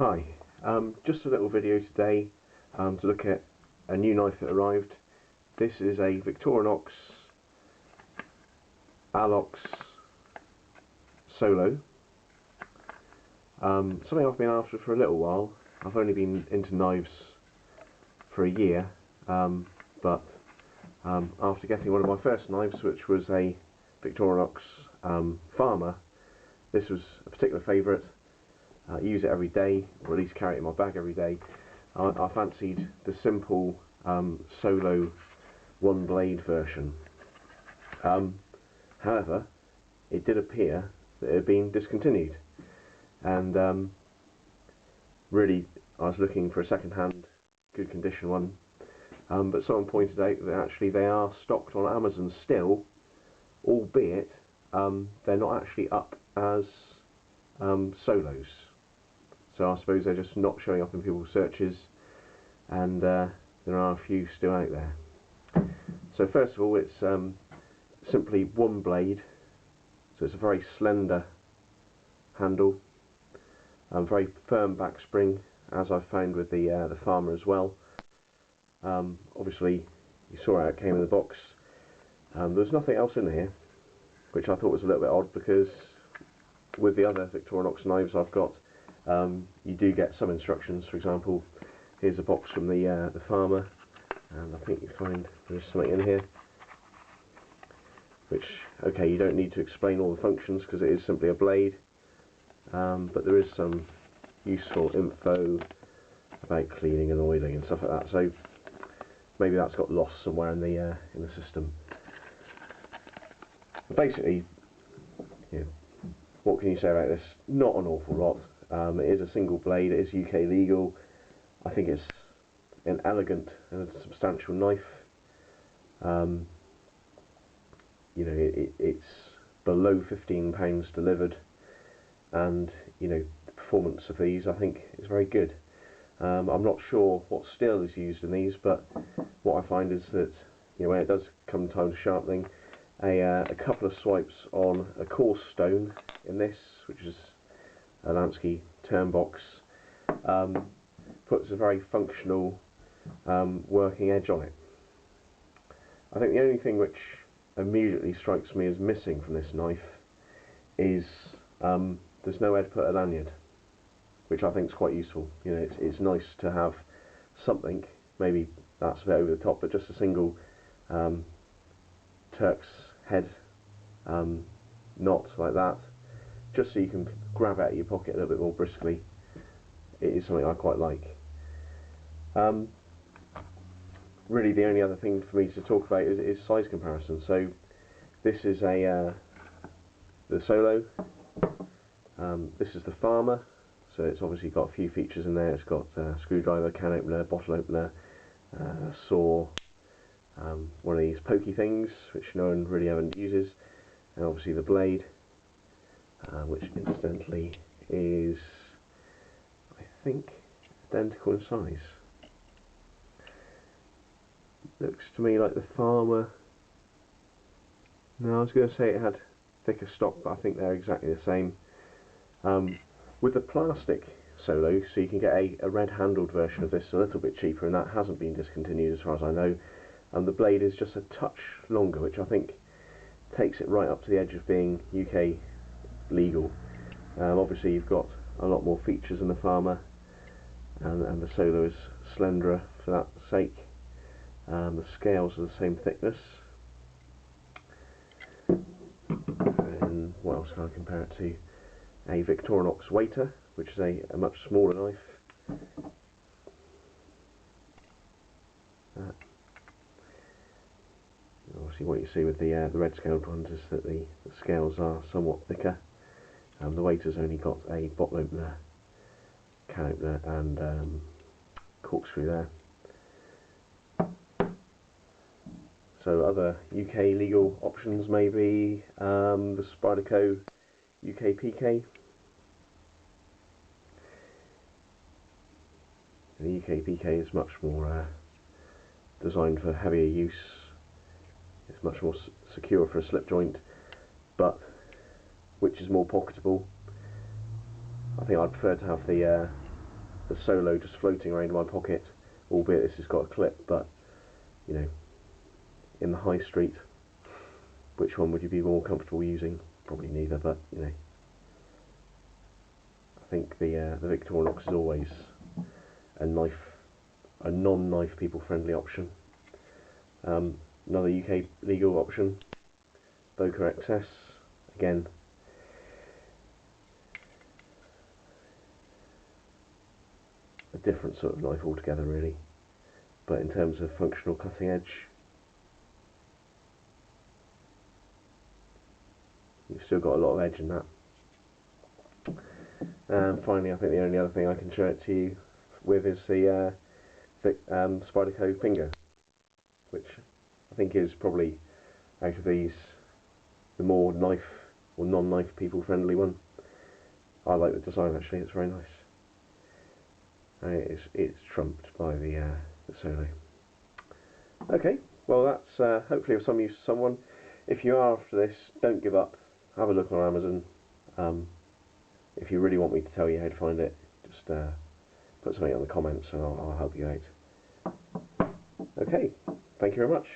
Hi, just a little video today to look at a new knife that arrived. This is a VICTORINOX Alox Solo. Something I've been after for a little while. I've only been into knives for a year, but after getting one of my first knives, which was a VICTORINOX Farmer, this was a particular favourite. I use it every day, or at least carry it in my bag every day. I fancied the simple solo one blade version. However, it did appear that it had been discontinued, and really I was looking for a second-hand, good condition one, but someone pointed out that actually they are stocked on Amazon still, albeit they're not actually up as solos. So I suppose they're just not showing up in people's searches, and there are a few still out there. So first of all, it's simply one blade, so it's a very slender handle, very firm back spring, as I found with the Farmer as well. Obviously, you saw how it came in the box. There's nothing else in here, which I thought was a little bit odd, because with the other VICTORINOX knives I've got, you do get some instructions. For example, here's a box from the Farmer, and I think you find there's something in here which, okay, you don't need to explain all the functions because it is simply a blade, but there is some useful info about cleaning and oiling and stuff like that, so maybe that's got lost somewhere in the system. But basically, yeah, what can you say about this? Not an awful lot. It is a single blade, it is UK legal. I think it's an elegant and a substantial knife. You know, it's below £15 delivered, and you know, the performance of these I think is very good. I'm not sure what steel is used in these, but what I find is that, you know, when it does come time to sharpening, a couple of swipes on a coarse stone in this, which is a Lansky turn box, puts a very functional working edge on it. I think the only thing which immediately strikes me as missing from this knife is there's no Edputter lanyard, which I think is quite useful. You know, it's nice to have something, maybe that's a bit over the top, but just a single Turk's head knot like that, just so you can grab out of your pocket a little bit more briskly. It is something I quite like. Really, the only other thing for me to talk about is size comparison. So this is the Solo. This is the Farmer. So it's obviously got a few features in there. It's got a screwdriver, can opener, bottle opener, saw, one of these pokey things which no one really ever uses, and obviously the blade, which incidentally is, I think, identical in size. Looks to me like the Farmer. No, I was going to say it had thicker stock, but I think they're exactly the same. With the plastic Solo, so you can get a red-handled version of this a little bit cheaper, and that hasn't been discontinued as far as I know. And the blade is just a touch longer, which I think takes it right up to the edge of being UK legal. Obviously you've got a lot more features in the Farmer, and the Solo is slenderer for that sake. The scales are the same thickness. And what else can I compare it to? A VICTORINOX Waiter, which is a much smaller knife. Obviously what you see with the red scaled ones is that the scales are somewhat thicker. The Waiter's only got a bottle opener, can opener, and corkscrew there. So other UK legal options maybe the Spyderco UK PK. The UK PK is much more designed for heavier use. It's much more secure for a slip joint, but which is more pocketable. I think I'd prefer to have the the Solo just floating around in my pocket, albeit this has got a clip, but you know, in the high street, which one would you be more comfortable using? Probably neither, but you know, I think the Victorinox is always a non-knife people friendly option. Another UK legal option, Boca XS, again a different sort of knife altogether really, but in terms of functional cutting edge, you've still got a lot of edge in that. And finally, I think the only other thing I can show it to you with is the Spyderco finger, which I think is probably, out of these, the more knife or non-knife people friendly one. I like the design actually, it's very nice. And it's trumped by the Solo. Okay, well that's hopefully of some use to someone. If you are after this, don't give up. Have a look on Amazon. If you really want me to tell you how to find it, just put something in the comments and I'll help you out. Okay, thank you very much.